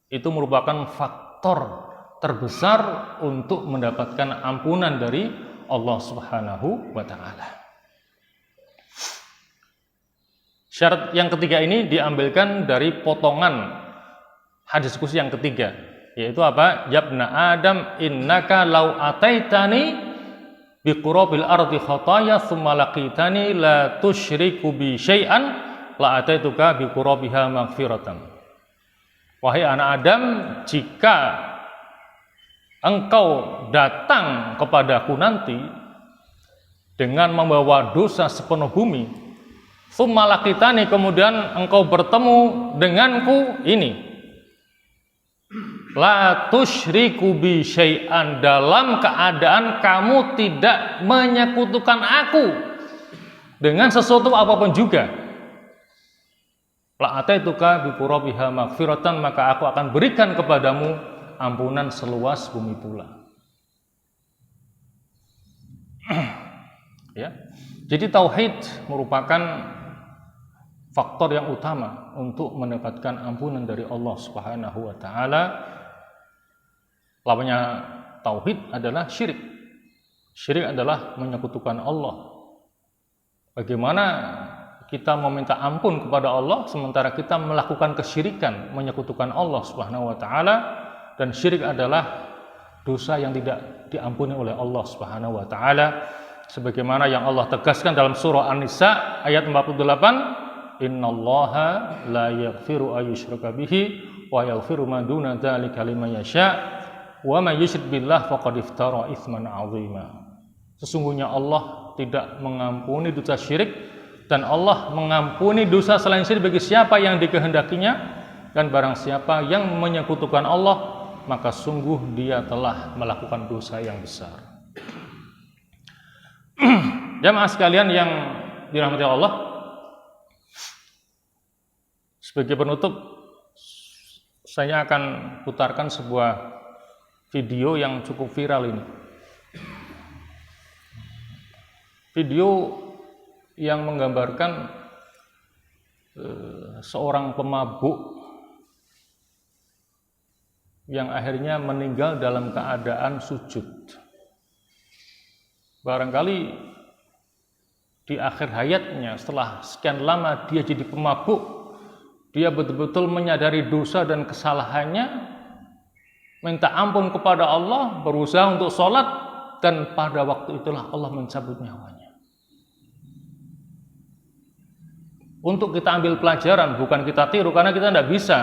itu merupakan faktor terbesar untuk mendapatkan ampunan dari Allah Subhanahu wa taala. Syarat yang ketiga ini diambilkan dari potongan hadis qudsi yang ketiga, yaitu apa? Yabna Adam innaka law ataitani biqurabil ardi khataya tsumma laqitani la tusyriku bi syai'an la ataituka biqurabiha maghfiratan. Wahai anak Adam, jika engkau datang kepadaku nanti dengan membawa dosa sepenuh bumi, tsumma laqitani, kemudian engkau bertemu denganku ini, la tusyriku bi syai'an, dalam keadaan kamu tidak menyekutukan aku dengan sesuatu apapun juga, la ataituka bi qurabiha maghfiratan, maka aku akan berikan kepadamu ampunan seluas bumi pula. Ya. Jadi tauhid merupakan faktor yang utama untuk mendapatkan ampunan dari Allah Subhanahu wa taala. Lawannya tauhid adalah syirik. Syirik adalah menyekutukan Allah. Bagaimana kita meminta ampun kepada Allah sementara kita melakukan kesyirikan, menyekutukan Allah Subhanahu wa taala, dan syirik adalah dosa yang tidak diampuni oleh Allah Subhanahu wa taala, sebagaimana yang Allah tegaskan dalam surah An-Nisa ayat 48, innallaha la yaghfiru ayyushraka bihi wa yaghfiru ma duna dzalika liman yasha wa may yusyrik billah faqad iftara itsman 'azima. Sesungguhnya Allah tidak mengampuni dosa syirik, dan Allah mengampuni dosa selain syirik bagi siapa yang dikehendakinya, dan barang siapa yang menyekutukan Allah, maka sungguh dia telah melakukan dosa yang besar. Jamaah sekalian yang dirahmati Allah, sebagai penutup saya akan putarkan sebuah video yang cukup viral ini. Video yang menggambarkan seorang pemabuk yang akhirnya meninggal dalam keadaan sujud. Barangkali di akhir hayatnya, setelah sekian lama dia jadi pemabuk, dia betul-betul menyadari dosa dan kesalahannya, minta ampun kepada Allah, berusaha untuk sholat, dan pada waktu itulah Allah mencabut nyawanya. Untuk kita ambil pelajaran, bukan kita tiru, karena kita tidak bisa.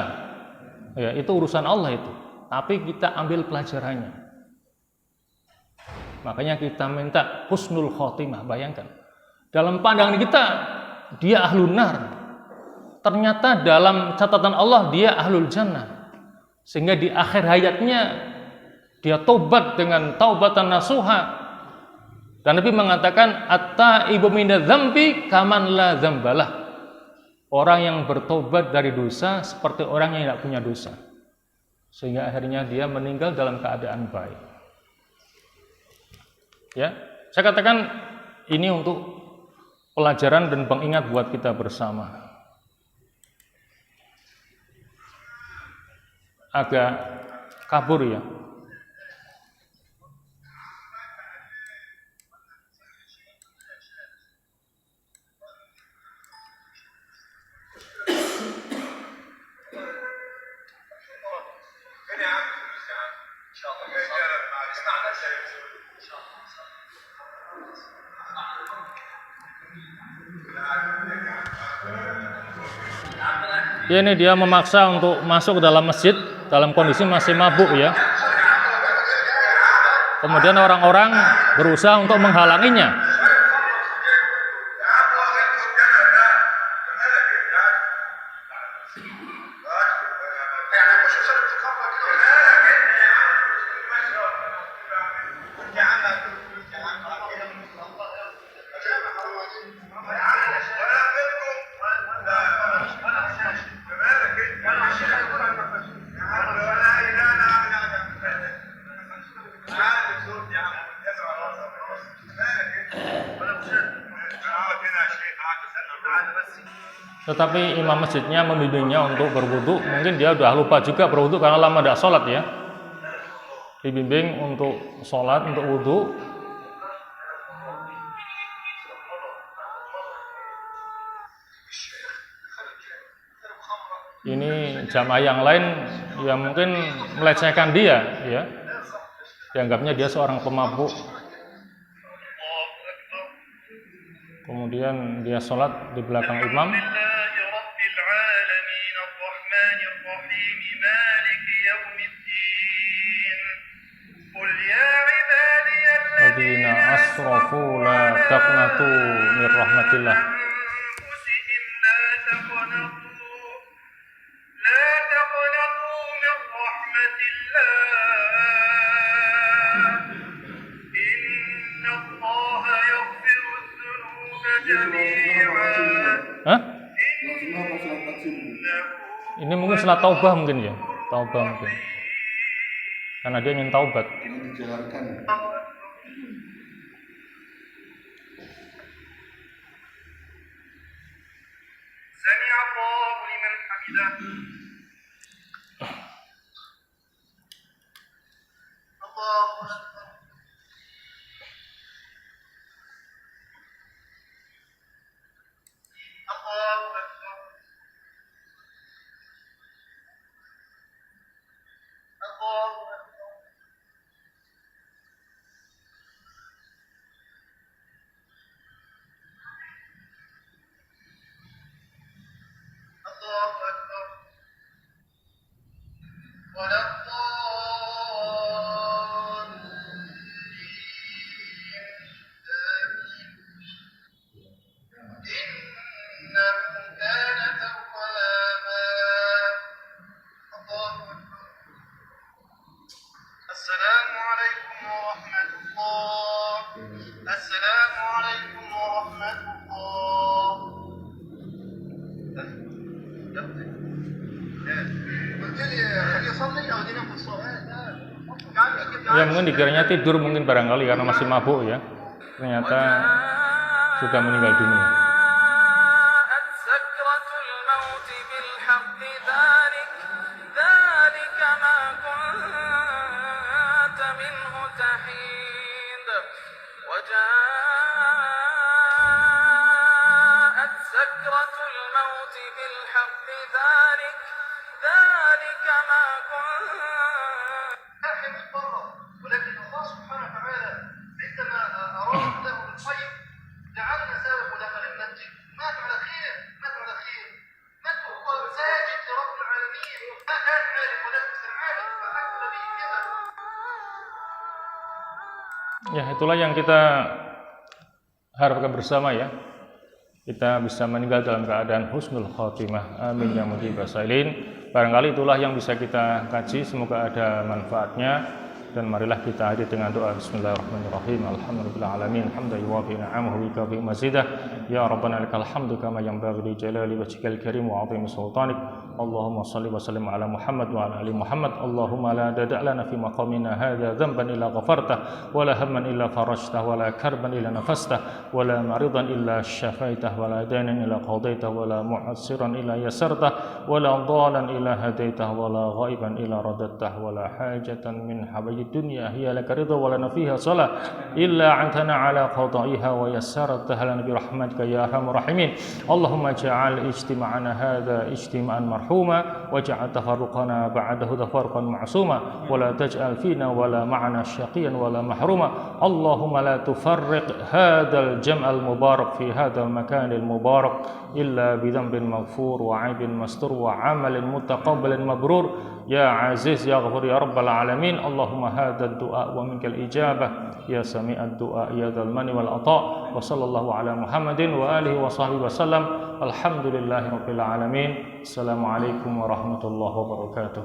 Ya, itu urusan Allah itu. Tapi kita ambil pelajarannya. Makanya kita minta husnul khotimah. Bayangkan, dalam pandangan kita dia ahlun nar, ternyata dalam catatan Allah dia ahlul jannah. Sehingga di akhir hayatnya dia tobat dengan taubatan nasuha. Dan Nabi mengatakan at-taibu minadz dzambi kaman la dzambalah. Orang yang bertobat dari dosa seperti orang yang tidak punya dosa. Sehingga akhirnya dia meninggal dalam keadaan baik. Ya, saya katakan ini untuk pelajaran dan pengingat buat kita bersama. Agak kabur ya. Ini dia memaksa untuk masuk ke dalam masjid dalam kondisi masih mabuk ya. Kemudian orang-orang berusaha untuk menghalanginya. tetapi imam masjidnya membimbingnya untuk berwudu, mungkin dia udah lupa juga berwudu karena lama tidak sholat ya. Dibimbing untuk sholat, untuk wudu. Ini jamaah yang lain yang mungkin melecehkan dia ya. Dianggapnya dia seorang pemabuk. Kemudian dia sholat di belakang imam. Alladzina asrafu la taqnatu min rahmatillah. Hah? Ini mungkin salat taubah mungkin ya, taubah mungkin. Karena dia ingin taubat. Ya mungkin dikiranya tidur mungkin barangkali karena masih mabuk ya. Ternyata sudah meninggal dunia. Ya, itulah yang kita harapkan bersama ya. Kita bisa meninggal dalam keadaan husnul khotimah. Amin ya mujibas sailin. Barangkali itulah yang bisa kita kaji, semoga ada manfaatnya. Dan marilah kita akhiri dengan doa bismillahirrahmanirrahim. Alhamdulillahalamin. Hamdan yuwafi ni'amahu wa yukafi mazidah. Ya Rabbana lakal hamdu kama yanbaghi li jalali wajhikal karim wa 'azimi sultanik. Allahumma salli wa sallim ala Muhammad wa ala ali Muhammad. Allahumma la dada' lana fi maqamina hadza dhanban illa ghafartah wa la hamman illa farajtah wa la karban illa nafastah wa la maridan illa syafaitah wa la dainan illa qadaitah wa la mu'assiran illa yasartah wa la dhalan illa hadaitah wa la ghaiban illa radattah wa la hajatan min habayi dunya hiya laka ridha wa lana fiha salah illa antana ala qada'iha wa yassartah lana bi rahmatika ya arhamar rahimin. Allahumma ja'al ijtima'ana hadza ijtima'an marhuma waj'al tafarruqana ba'dahu tafarruqan ma'suma wa la taj'al fina wa la ma'ana syaqiyan wa la mahruma. Allahumma la tufarriq hadzal jam'al mubarak fi hadzal makanil mubarak illa bi dhanbin maghfur wa 'aibin mastur wa 'amalin mutaqabbalin mabrur ya aziz ya ghafur ya rabbal alamin. Allahumma hadzal du'a wa minkal ijabah ya sami'ad du'a ya dzal mani wal ata. Wa sallallahu ala Muhammadin wa alihi wa sahbihi wasallam. Alhamdulillahirabbil alamin. Assalamualaikum warahmatullahi wabarakatuh.